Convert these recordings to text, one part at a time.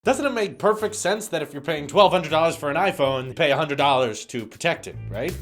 Doesn't it make perfect sense that if you're paying $1,200 for an iPhone, you pay $100 to protect it, right?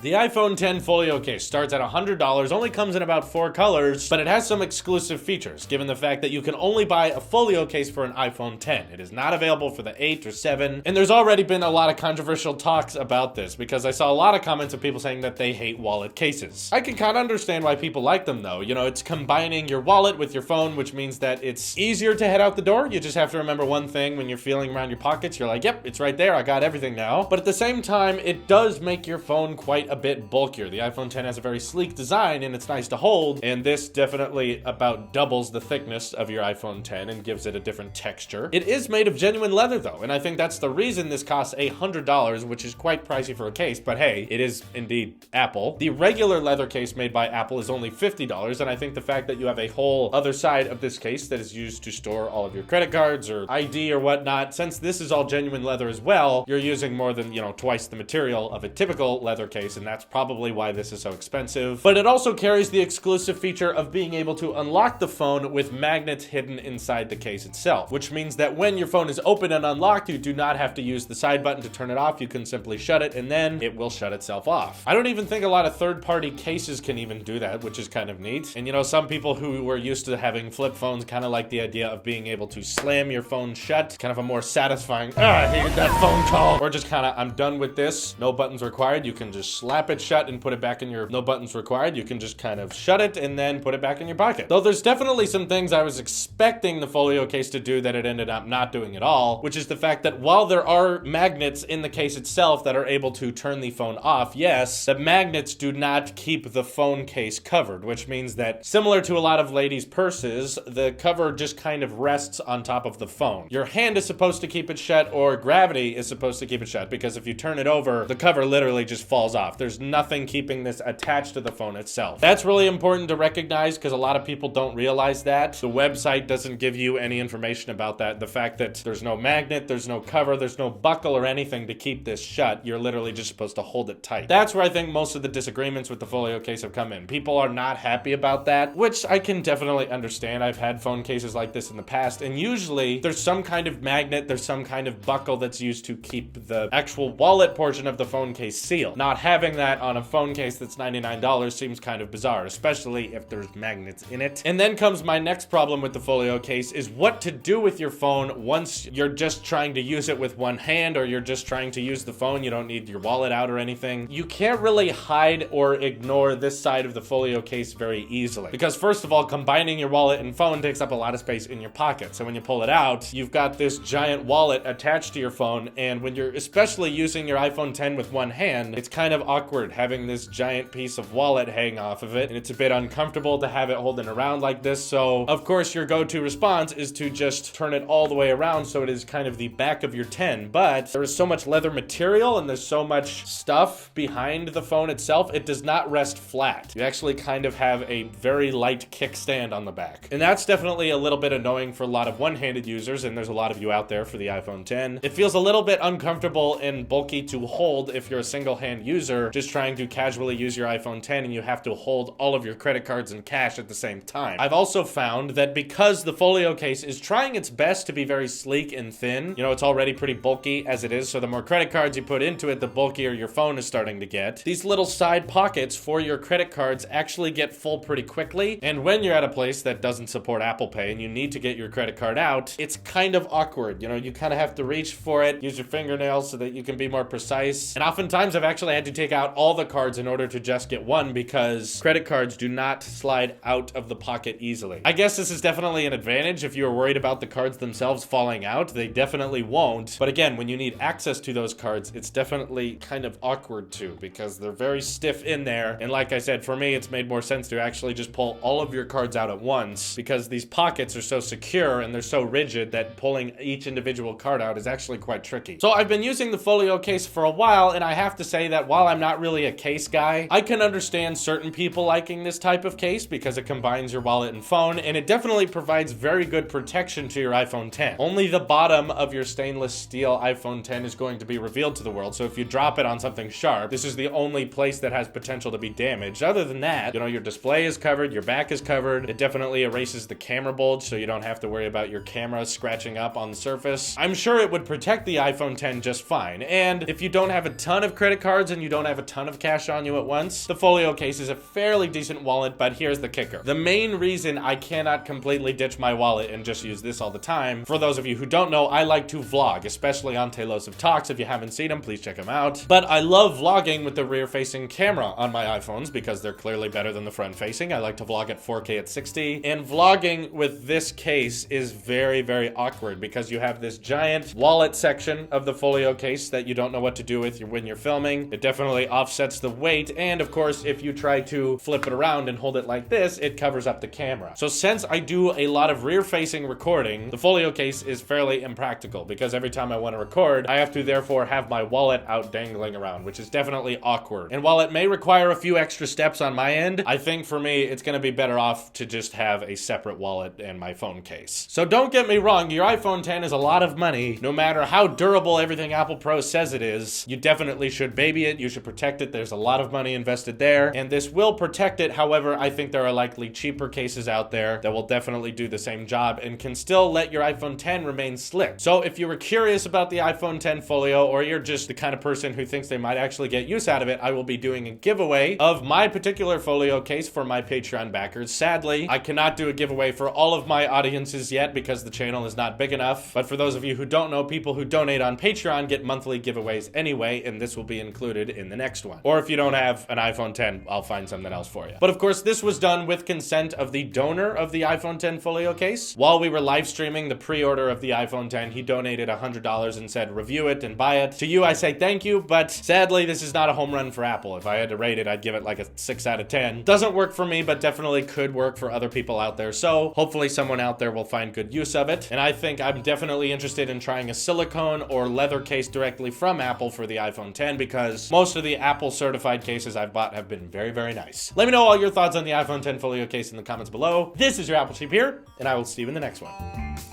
The iPhone X Folio Case starts at $100, only comes in about 4 colors, but it has some exclusive features, given the fact that you can only buy a folio case for an iPhone X. It is not available for the 8 or 7, and there's already been a lot of controversial talks about this, because I saw a lot of comments of people saying that they hate wallet cases. I can kind of understand why people like them though. You know, it's combining your wallet with your phone, which means that it's easier to head out the door. You just have to remember one thing when you're feeling around your pockets. You're like, yep, it's right there, I got everything now. But at the same time, it does make your phone quite a bit bulkier. The iPhone X has a very sleek design and it's nice to hold, and this definitely about doubles the thickness of your iPhone X and gives it a different texture. It is made of genuine leather though, and I think that's the reason this costs $100, which is quite pricey for a case, but hey, it is indeed Apple. The regular leather case made by Apple is only $50, and I think the fact that you have a whole other side of this case that is used to store all of your credit cards or ID or whatnot, since this is all genuine leather as well, you're using more than, twice the material of a typical leather case, and that's probably why this is so expensive. But it also carries the exclusive feature of being able to unlock the phone with magnets hidden inside the case itself, which means that when your phone is open and unlocked, you do not have to use the side button to turn it off. You can simply shut it and then it will shut itself off. I don't even think a lot of third-party cases can even do that, which is kind of neat. And some people who were used to having flip phones kind of like the idea of being able to slam your phone shut, kind of a more satisfying, I hated that phone call, or just kind of, I'm done with this, no buttons required. You can just slap it shut and put it back in your no buttons required. You can just kind of shut it and then put it back in your pocket. Though there's definitely some things I was expecting the folio case to do that it ended up not doing at all, which is the fact that while there are magnets in the case itself that are able to turn the phone off, yes, the magnets do not keep the phone case covered, which means that similar to a lot of ladies' purses, the cover just kind of rests on top of the phone. Your hand is supposed to keep it shut, or gravity is supposed to keep it shut, because if you turn it over, the cover literally just falls off. There's nothing keeping this attached to the phone itself. That's really important to recognize because a lot of people don't realize that. The website doesn't give you any information about that. The fact that there's no magnet, there's no cover, there's no buckle or anything to keep this shut. You're literally just supposed to hold it tight. That's where I think most of the disagreements with the folio case have come in. People are not happy about that, which I can definitely understand. I've had phone cases like this in the past, and usually there's some kind of magnet, there's some kind of buckle that's used to keep the actual wallet portion of the phone case sealed. Not having that on a phone case that's $99 seems kind of bizarre, especially if there's magnets in it. And then comes my next problem with the folio case is what to do with your phone once you're just trying to use it with one hand, or you're just trying to use the phone. You don't need your wallet out or anything. You can't really hide or ignore this side of the folio case very easily, because first of all, combining your wallet and phone takes up a lot of space in your pocket. So when you pull it out, you've got this giant wallet attached to your phone, and when you're especially using your iPhone X with one hand, it's kind of awkward having this giant piece of wallet hang off of it, and it's a bit uncomfortable to have it holding around like this. So of course your go-to response is to just turn it all the way around so it is kind of the back of your 10, but there is so much leather material and there's so much stuff behind the phone itself, it does not rest flat. You actually kind of have a very light kickstand on the back, and that's definitely a little bit annoying for a lot of one-handed users, and there's a lot of you out there for the iPhone X. It feels a little bit uncomfortable and bulky to hold if you're a single-hand user just trying to casually use your iPhone X and you have to hold all of your credit cards and cash at the same time. I've also found that because the folio case is trying its best to be very sleek and thin, it's already pretty bulky as it is, so the more credit cards you put into it, the bulkier your phone is starting to get. These little side pockets for your credit cards actually get full pretty quickly, and when you're at a place that doesn't support Apple Pay and you need to get your credit card out, it's kind of awkward. You kind of have to reach for it, use your fingernails so that you can be more precise. And oftentimes I've actually had to take out all the cards in order to just get one, because credit cards do not slide out of the pocket easily. I guess this is definitely an advantage if you're worried about the cards themselves falling out. They definitely won't. But again, when you need access to those cards, it's definitely kind of awkward too, because they're very stiff in there. And like I said, for me, it's made more sense to actually just pull all of your cards out at once, because these pockets are so secure and they're so rigid that pulling each individual card out is actually quite tricky. So I've been using the folio case for a while, and I have to say that while I'm not really a case guy. I can understand certain people liking this type of case because it combines your wallet and phone, and it definitely provides very good protection to your iPhone 10. Only the bottom of your stainless steel iPhone 10 is going to be revealed to the world, so if you drop it on something sharp, this is the only place that has potential to be damaged. Other than that, you know, your display is covered, your back is covered. It definitely erases the camera bulge, so you don't have to worry about your camera scratching up on the surface. I'm sure it would protect the iPhone 10 just fine, and if you don't have a ton of credit cards and you don't have a ton of cash on you at once, the Folio case is a fairly decent wallet, but here's the kicker. The main reason I cannot completely ditch my wallet and just use this all the time, for those of you who don't know, I like to vlog, especially on Tailosive Talks. If you haven't seen them, please check them out. But I love vlogging with the rear-facing camera on my iPhones because they're clearly better than the front-facing. I like to vlog at 4K at 60, and vlogging with this case is very, very awkward because you have this giant wallet section of the Folio case that you don't know what to do with when you're filming. It definitely offsets the weight, and of course, if you try to flip it around and hold it like this, it covers up the camera. So since I do a lot of rear-facing recording, the Folio case is fairly impractical because every time I want to record, I have to therefore have my wallet out dangling around, which is definitely awkward. And while it may require a few extra steps on my end, I think for me, it's going to be better off to just have a separate wallet and my phone case. So don't get me wrong, your iPhone 10 is a lot of money. No matter how durable everything Apple Pro says it is, you definitely should baby it, you should protect it. There's a lot of money invested there, and this will protect it. However, I think there are likely cheaper cases out there that will definitely do the same job and can still let your iPhone 10 remain slick. So if you were curious about the iPhone 10 Folio, or you're just the kind of person who thinks they might actually get use out of it, I will be doing a giveaway of my particular Folio case for my Patreon backers. Sadly, I cannot do a giveaway for all of my audiences yet because the channel is not big enough. But for those of you who don't know, people who donate on Patreon get monthly giveaways anyway, and this will be included in the next one. Or if you don't have an iPhone 10, I'll find something else for you. But of course, this was done with consent of the donor of the iPhone 10 Folio case. While we were live streaming the pre-order of the iPhone 10, he donated $100 and said, review it and buy it. To you, I say thank you, but sadly, this is not a home run for Apple. If I had to rate it, I'd give it like a 6 out of 10. Doesn't work for me, but definitely could work for other people out there. So hopefully someone out there will find good use of it. And I think I'm definitely interested in trying a silicone or leather case directly from Apple for the iPhone 10 because most of the Apple certified cases I've bought have been very, very nice. Let me know all your thoughts on the iPhone 10 Folio case in the comments below. This is your Apple Sheep here, and I will see you in the next one.